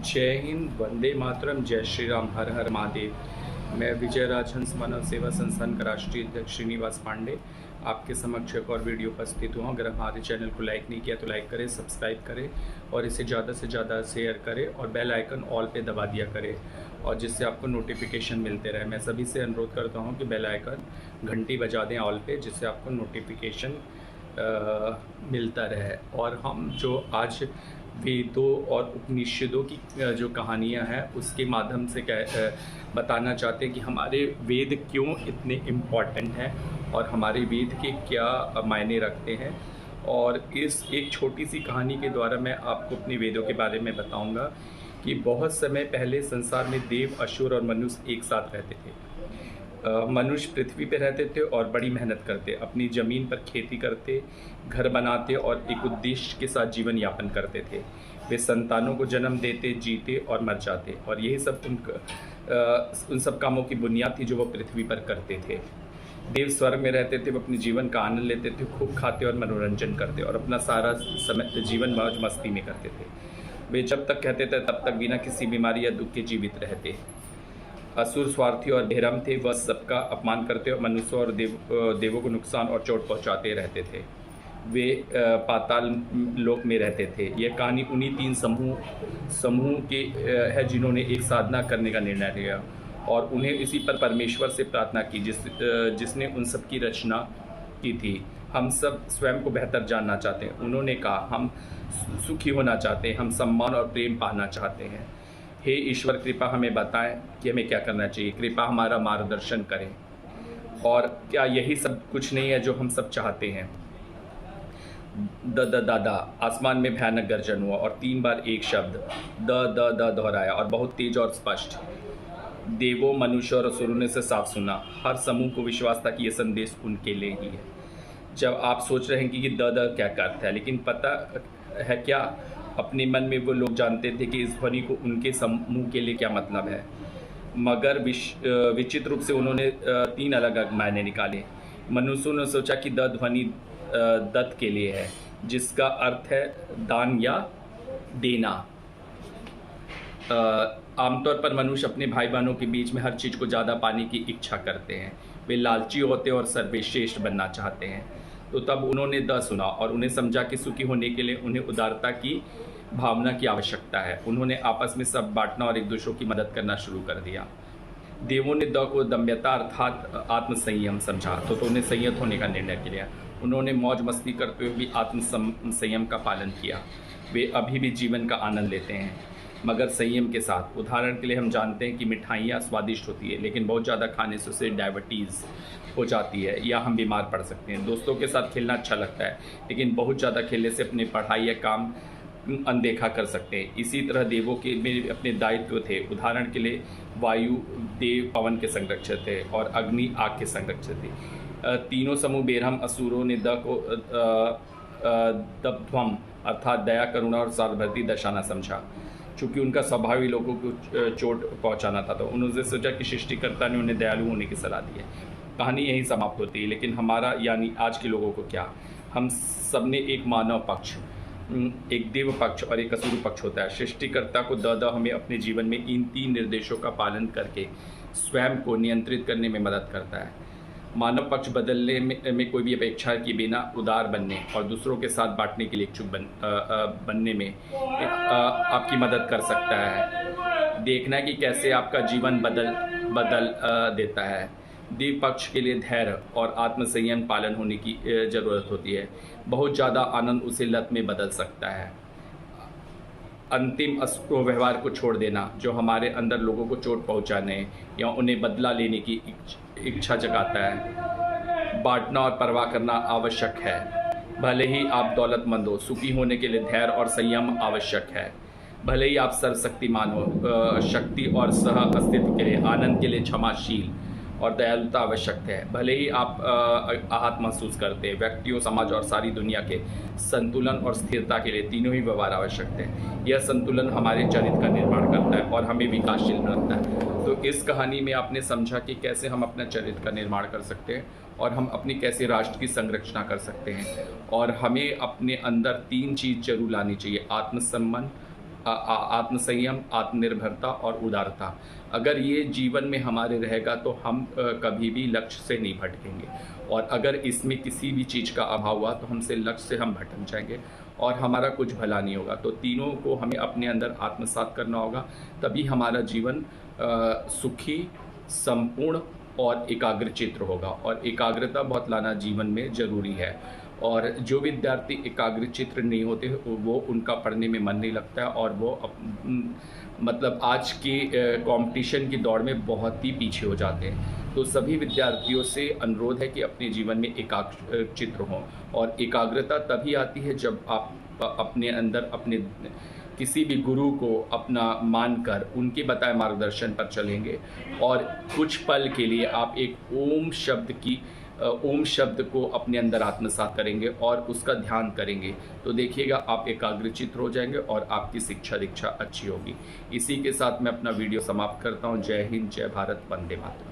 जय हिंद, वंदे मातरम, जय श्री राम, हर हर महादेव। मैं विजय राज हंस मानव सेवा संस्थान का राष्ट्रीय अध्यक्ष श्रीनिवास पांडे आपके समक्ष एक और वीडियो उपस्थित हूँ। अगर हमारे चैनल को लाइक नहीं किया तो लाइक करें, सब्सक्राइब करें और इसे ज़्यादा से ज़्यादा शेयर करें और बेल आइकन ऑल पे दबा दिया करें, और जिससे आपको नोटिफिकेशन मिलते रहे। मैं सभी से अनुरोध करता हूँ कि बेल आइकन घंटी बजा दें ऑल पे, जिससे आपको नोटिफिकेशन मिलता रहे। और हम जो आज वेदों और उपनिषदों की जो कहानियाँ हैं उसके माध्यम से बताना चाहते हैं कि हमारे वेद क्यों इतने इम्पॉर्टेंट हैं और हमारे वेद के क्या मायने रखते हैं। और इस एक छोटी सी कहानी के द्वारा मैं आपको अपने वेदों के बारे में बताऊंगा कि बहुत समय पहले संसार में देव, असुर और मनुष्य एक साथ रहते थे। मनुष्य पृथ्वी पर रहते थे और बड़ी मेहनत करते, अपनी ज़मीन पर खेती करते, घर बनाते और एक उद्देश्य के साथ जीवन यापन करते थे। वे संतानों को जन्म देते, जीते और मर जाते, और यही सब उन सब कामों की बुनियाद थी जो वो पृथ्वी पर करते थे। देव स्वर्ग में रहते थे, वो अपने जीवन का आनंद लेते थे, खूब खाते और मनोरंजन करते और अपना सारा समय जीवन मौज मस्ती में करते थे। वे जब तक कहते थे तब तक बिना किसी बीमारी या दुख के जीवित रहते। असुर स्वार्थी और बेरहम थे, वह सबका अपमान करते और मनुष्यों और देवों को नुकसान और चोट पहुंचाते रहते थे। वे पाताल लोक में रहते थे। यह कहानी उन्हीं तीन समूह के है जिन्होंने एक साधना करने का निर्णय लिया और उन्हें इसी पर परमेश्वर से प्रार्थना की जिसने उन सब की रचना की थी। हम सब स्वयं को बेहतर जानना चाहते हैं। उन्होंने कहा, हम सुखी होना चाहते हैं, हम सम्मान और प्रेम पाना चाहते हैं। हे ईश्वर, कृपा हमें बताएं कि हमें क्या करना चाहिए। कृपा हमारा मार्गदर्शन करें। और क्या यही सब कुछ नहीं है जो हम सब चाहते हैं? द द दादा आसमान में भयानक गर्जन हुआ और 3 बार एक शब्द द द द दोहराया और बहुत तेज और स्पष्ट। देवों, मनुष्य और असुरों ने से साफ सुना। हर समूह को विश्वास था कि यह संदेश उनके लिए ही है। जब आप सोच रहे हैं कि द द क्या अर्थ है, लेकिन पता है क्या, अपने मन में वो लोग जानते थे कि इस ध्वनि को उनके समूह के लिए क्या मतलब है। मगर विचित्र रूप से उन्होंने 3 अलग अलग मायने निकाले। मनुष्यों ने सोचा कि द ध्वनि दत्त के लिए है, जिसका अर्थ है दान या देना। आमतौर पर मनुष्य अपने भाई बहनों के बीच में हर चीज़ को ज़्यादा पाने की इच्छा करते हैं। वे लालची होते हैं और सर्वश्रेष्ठ बनना चाहते हैं। तो तब उन्होंने द सुना और उन्हें समझा कि सुखी होने के लिए उन्हें उदारता की भावना की आवश्यकता है। उन्होंने आपस में सब बांटना और एक दूसरों की मदद करना शुरू कर दिया। देवों ने द को दम्यता अर्थात आत्मसंयम समझा, तो उन्हें संयत होने का निर्णय किया। उन्होंने मौज मस्ती करते हुए भी आत्मसंयम का पालन किया। वे अभी भी जीवन का आनंद लेते हैं, मगर संयम के साथ। उदाहरण के लिए हम जानते हैं कि मिठाइयाँ स्वादिष्ट होती है, लेकिन बहुत ज़्यादा खाने से उसे डायबिटीज़ हो जाती है या हम बीमार पड़ सकते हैं। दोस्तों के साथ खेलना अच्छा लगता है, लेकिन बहुत ज़्यादा खेलने से अपनी पढ़ाई या काम अनदेखा कर सकते हैं। इसी तरह देवों के में अपने दायित्व थे। उदाहरण के लिए वायु देव पवन के संरक्षक थे और अग्नि आग के संरक्षक थे। तीनों समूह बेरहम असुरों ने द को दब्ध्वम अर्थात दया, करुणा और सार्वभौमिक दर्शाना समझा। चूँकि उनका स्वभाव ही लोगों को चोट पहुंचाना था, तो उन्होंने सोचा कि सृष्टिकर्ता ने उन्हें दयालु होने की सलाह दी है। कहानी यहीं समाप्त होती है, लेकिन हमारा यानी आज के लोगों को क्या? हम सब ने एक मानव पक्ष, एक देव पक्ष और एक असुर पक्ष होता है। सृष्टिकर्ता को द हमें अपने जीवन में इन 3 निर्देशों का पालन करके स्वयं को नियंत्रित करने में मदद करता है। मानव पक्ष बदलने में कोई भी अपेक्षा के बिना उदार बनने और दूसरों के साथ बांटने के लिए इच्छुक बनने में आपकी मदद कर सकता है। देखना है कि कैसे आपका जीवन बदल देता है। देव पक्ष के लिए धैर्य और आत्मसंयम पालन होने की ज़रूरत होती है। बहुत ज़्यादा आनंद उसे लत में बदल सकता है। अंतिम व्यवहार को छोड़ देना जो हमारे अंदर लोगों को चोट पहुंचाने या उन्हें बदला लेने की इच्छा जगाता है। बांटना और परवाह करना आवश्यक है। भले ही आप दौलतमंद हो, सुखी होने के लिए धैर्य और संयम आवश्यक है। भले ही आप सर्वशक्तिमान हो, शक्ति और सह अस्तित्व के लिए, आनंद के लिए क्षमाशील और दयालुता आवश्यक है। भले ही आप आहत महसूस करते हैं, व्यक्तियों, समाज और सारी दुनिया के संतुलन और स्थिरता के लिए तीनों ही व्यवहार आवश्यक है। यह संतुलन हमारे चरित्र का निर्माण करता है और हमें विकासशील बनाता है। तो इस कहानी में आपने समझा कि कैसे हम अपना चरित्र का निर्माण कर सकते हैं और हम अपनी कैसे राष्ट्र की संरचना कर सकते हैं। और हमें अपने अंदर 3 चीज़ जरूर लानी चाहिए: आत्मसम्मान, आत्मसंयम, आत्मनिर्भरता और उदारता। अगर ये जीवन में हमारे रहेगा तो हम कभी भी लक्ष्य से नहीं भटकेंगे, और अगर इसमें किसी भी चीज़ का अभाव हुआ तो हमसे लक्ष्य से हम भटक जाएंगे और हमारा कुछ भला नहीं होगा। तो तीनों को हमें अपने अंदर आत्मसात करना होगा, तभी हमारा जीवन सुखी, संपूर्ण और एकाग्रचित्त होगा। और एकाग्रता बहुत लाना जीवन में ज़रूरी है। और जो विद्यार्थी एकाग्रचित्त नहीं होते वो उनका पढ़ने में मन नहीं लगता है, और वो मतलब आज की कंपटीशन की दौड़ में बहुत ही पीछे हो जाते हैं। तो सभी विद्यार्थियों से अनुरोध है कि अपने जीवन में एकाग्रचित्त हों, और एकाग्रता तभी आती है जब आप अपने अंदर अपने किसी भी गुरु को अपना मानकर उनके बताए मार्गदर्शन पर चलेंगे, और कुछ पल के लिए आप एक ओम शब्द को अपने अंदर आत्मसात करेंगे और उसका ध्यान करेंगे, तो देखिएगा आप एकाग्रचित्त हो जाएंगे और आपकी शिक्षा दीक्षा अच्छी होगी। इसी के साथ मैं अपना वीडियो समाप्त करता हूँ। जय हिंद, जय भारत, वंदे मातरम।